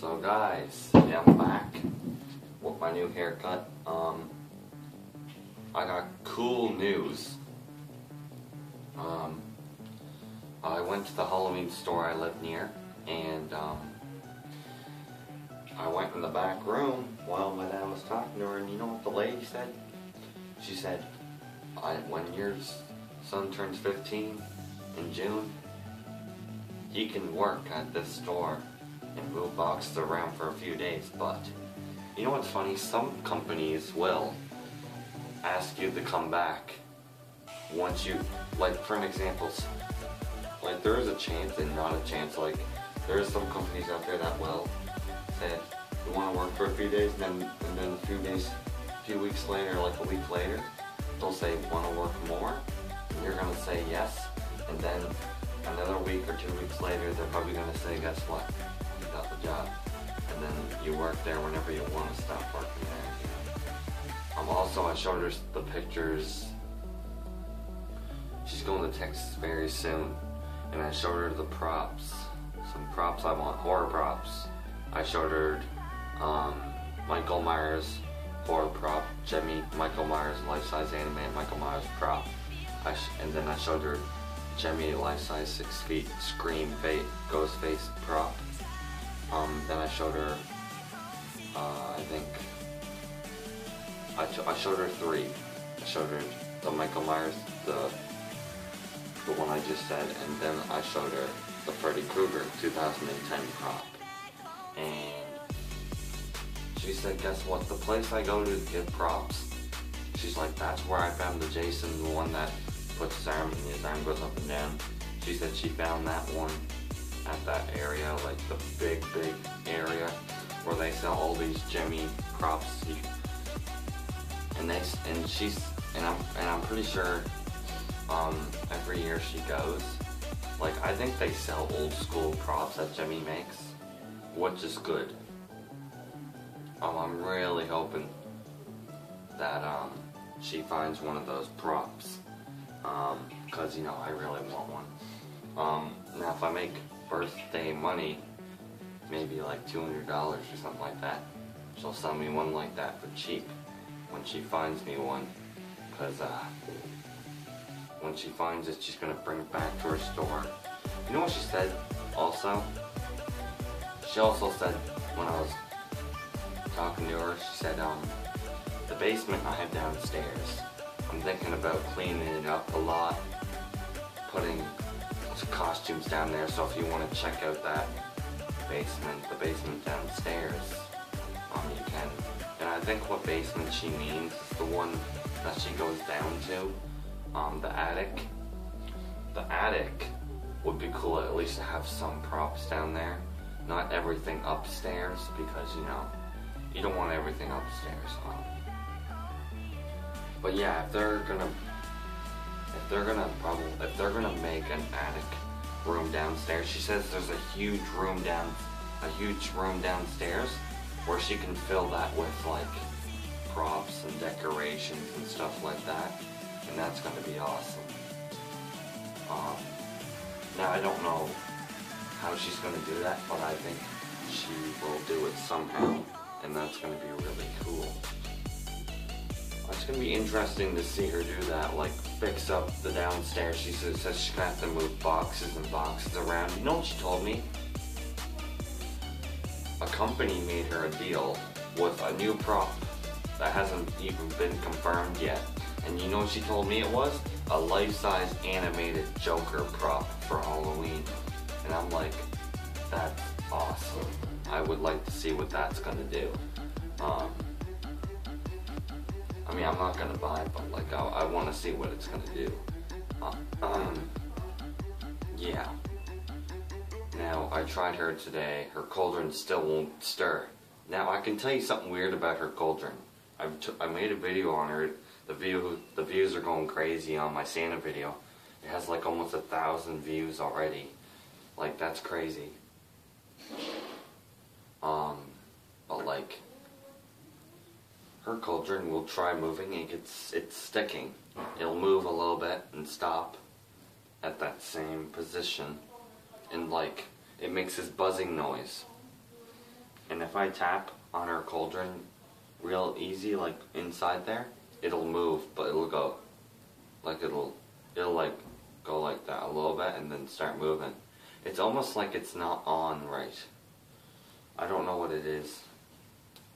So guys, yeah, I'm back with my new haircut. I got cool news. I went to the Halloween store I live near, and I went in the back room while my dad was talking to her, and you know what the lady said? She said, when your son turns 15 in June, he can work at this store and move boxes around for a few days. But you know what's funny? Some companies will ask you to come back once you, like, for an example, like, there is a chance and not a chance. Like, there is some companies out there that will say you want to work for a few days, and then a few weeks later, like a week later, they'll say want to work more, and you're gonna say yes, and then another week or 2 weeks later, they're probably gonna say, guess what? You got the job, and then you work there whenever you want to stop working there. Also, I showed her the pictures. She's going to Texas very soon, and I showed her the props. Some props I want, horror props. I showed her Michael Myers horror prop, Michael Myers life-size animated Michael Myers prop. And then I showed her Jemmy life-size 6 feet Scream ghost face prop. Then I showed her, I think, I showed her 3. I showed her the Michael Myers, the one I just said, and then I showed her the Freddy Krueger 2010 prop. And she said, guess what, the place I go to get props, she's like, that's where I found the Jason, the one that puts his arm and his arm goes up and down. She said she found that one at that area, like the big area where they sell all these Jemmy props. And I'm pretty sure every year she goes, like, I think they sell old school props that Jemmy makes, which is good. I'm really hoping that she finds one of those props, because, you know, I really want one. Now if I make birthday money, maybe like $200 or something like that, she'll sell me one like that for cheap when she finds me one, because when she finds it, she's gonna bring it back to her store. You know what she said also? She also said, when I was talking to her, she said, the basement I have downstairs, I'm thinking about cleaning it up a lot, putting some costumes down there, so if you want to check out that basement, the basement downstairs, you can. And I think what basement she means is the one that she goes down to, the attic. The attic would be cool at least to have some props down there, not everything upstairs, because, you know, you don't want everything upstairs. But yeah, if they're gonna make an attic room downstairs, she says there's a huge room downstairs where she can fill that with, like, props and decorations and stuff like that, and that's gonna be awesome. Now I don't know how she's gonna do that, but I think she will do it somehow, and that's gonna be really cool. It's gonna be interesting to see her do that, like fix up the downstairs. She says she's gonna have to move boxes and boxes around. You know what she told me? A company made her a deal with a new prop that hasn't even been confirmed yet. And you know what she told me it was? A life-size animated Joker prop for Halloween. And I'm like, that's awesome. I would like to see what that's gonna do. I mean, I'm not gonna buy it, but, like, I want to see what it's gonna do. Yeah. Now, I tried her today. Her cauldron still won't stir. Now, I can tell you something weird about her cauldron. I made a video on her. The views are going crazy on my Santa video. It has like almost 1,000 views already. Like, that's crazy. But, like, her cauldron will try moving, and it's sticking. It'll move a little bit and stop at that same position, and, like, it makes this buzzing noise. and if I tap on her cauldron real easy, like inside there, it'll move, but it'll go, like it'll like go like that a little bit and then start moving. It's almost like it's not on right. I don't know what it is.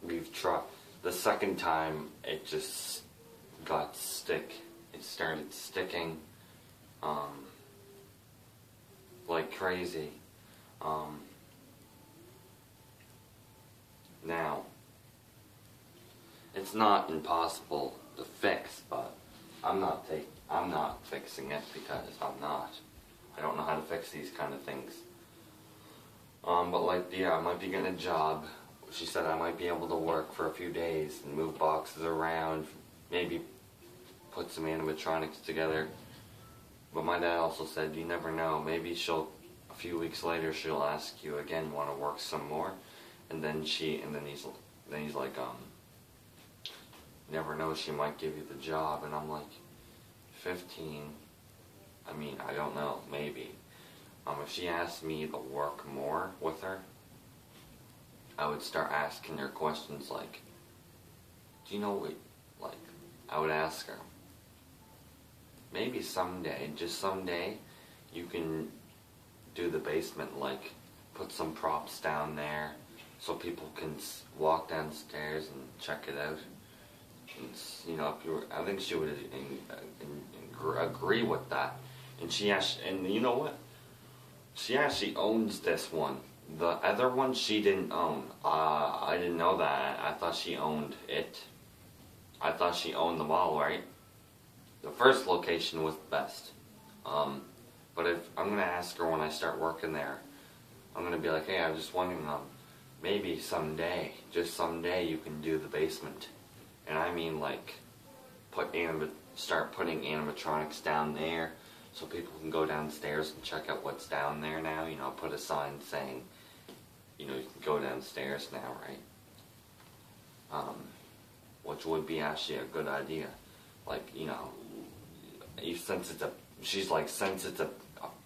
We've tried. The second time it just got stick. It started sticking like crazy. Now, it's not impossible to fix, but I'm not fixing it because I'm not. I don't know how to fix these kind of things. But like, yeah, I might be getting a job. She said I might be able to work for a few days and move boxes around, maybe put some animatronics together. But my dad also said, you never know, maybe a few weeks later she'll ask you again, want to work some more? And then he's like, never know, she might give you the job. And I'm like, 15, I mean, I don't know, maybe. If she asked me to work more with her, I would start asking her questions like, do you know what, like, I would ask her, maybe someday, just someday, you can do the basement, like, put some props down there so people can walk downstairs and check it out. And, you know, I think she would agree with that. And and you know what? She actually owns this one. The other one she didn't own. I didn't know that. I thought she owned it. I thought she owned them all, right? The first location was the best. But if I'm gonna ask her when I start working there, I'm gonna be like, hey, I was just wondering, maybe someday, just someday, you can do the basement. And I mean, like, start putting animatronics down there, so people can go downstairs and check out what's down there now. You know, put a sign saying, you know, you can go downstairs now, right? Which would be actually a good idea. Like, you know, since it's a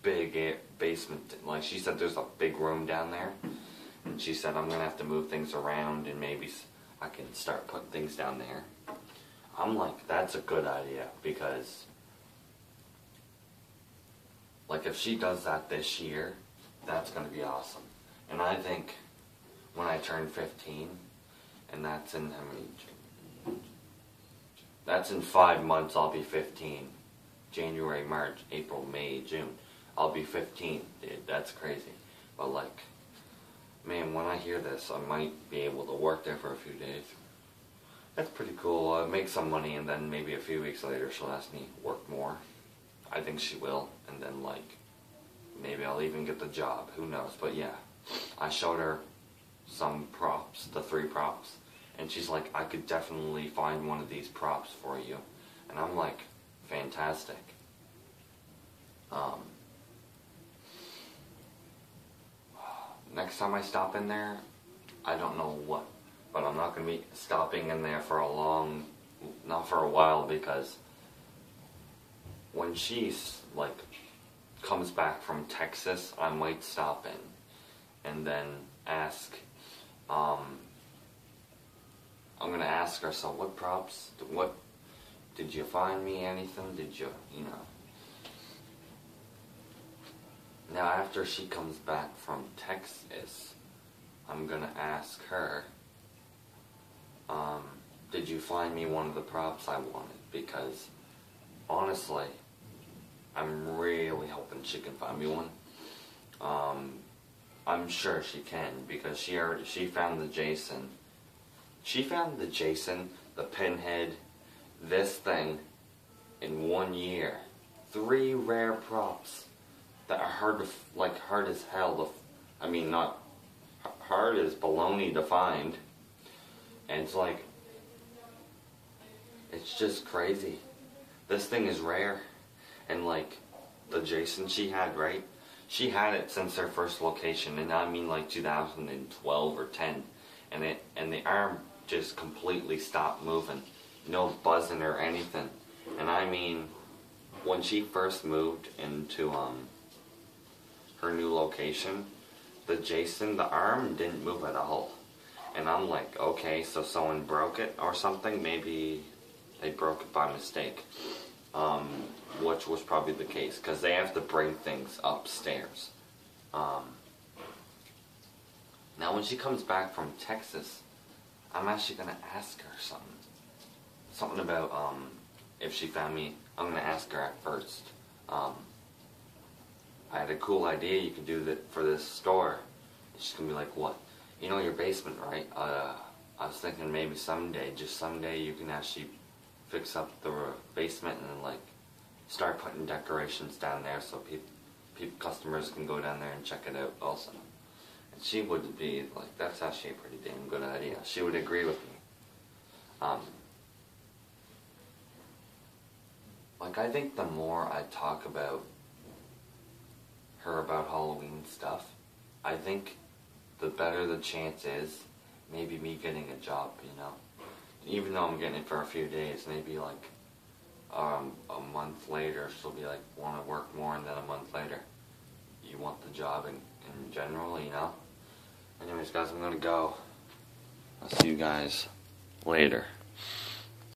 big basement, like she said, there's a big room down there, and she said I'm gonna have to move things around, and maybe I can start putting things down there. I'm like, that's a good idea, because like if she does that this year, that's gonna be awesome. And I think when I turn 15, and that's in that's in 5 months, I'll be 15. January, March, April, May, June, I'll be 15. Dude, that's crazy. But like, man, when I hear this, I might be able to work there for a few days. That's pretty cool. I'll make some money, and then maybe a few weeks later she'll ask me to work more. I think she will, and then like, maybe I'll even get the job. Who knows? But yeah, I showed her some props, the 3 props, and she's like, I could definitely find one of these props for you. And I'm like, fantastic. Next time I stop in there, I don't know what, but I'm not going to be stopping in there for not for a while, because when she's like comes back from Texas, I might stop in and then ask, I'm going to ask her, so what props, did you find me anything? Did you know? Now after she comes back from Texas, I'm going to ask her, did you find me one of the props I wanted? Because honestly, I'm really hoping she can find me one. I'm sure she can, because she found the Jason. She found the Jason, the Pinhead, this thing in 1 year. 3 rare props that are hard as hell I mean, not hard as baloney to find. And it's like, it's just crazy. This thing is rare. And like, the Jason she had, right? She had it since her first location, and I mean like 2012 or 10. And the arm just completely stopped moving. No buzzing or anything. And I mean, when she first moved into her new location, the Jason, the arm didn't move at all. And I'm like, okay, so someone broke it or something? Maybe they broke it by mistake. Which was probably the case, because they have to bring things upstairs. Now when she comes back from Texas, I'm actually going to ask her something. Something about, if she found me, I'm going to ask her at first. I had a cool idea you could do that for this store. She's going to be like, what? You know your basement, right? I was thinking maybe someday, just someday, you can actually fix up the basement and like start putting decorations down there so customers can go down there and check it out also. And she would be like, that's actually a pretty damn good idea. She would agree with me. Like, I think the more I talk about her about Halloween stuff, I think the better the chance is maybe me getting a job, you know? Even though I'm getting it for a few days, maybe like a month later she'll be like, want to work more, and then a month later you want the job in general, you know? Anyways guys, I'm gonna go. I'll see you guys later.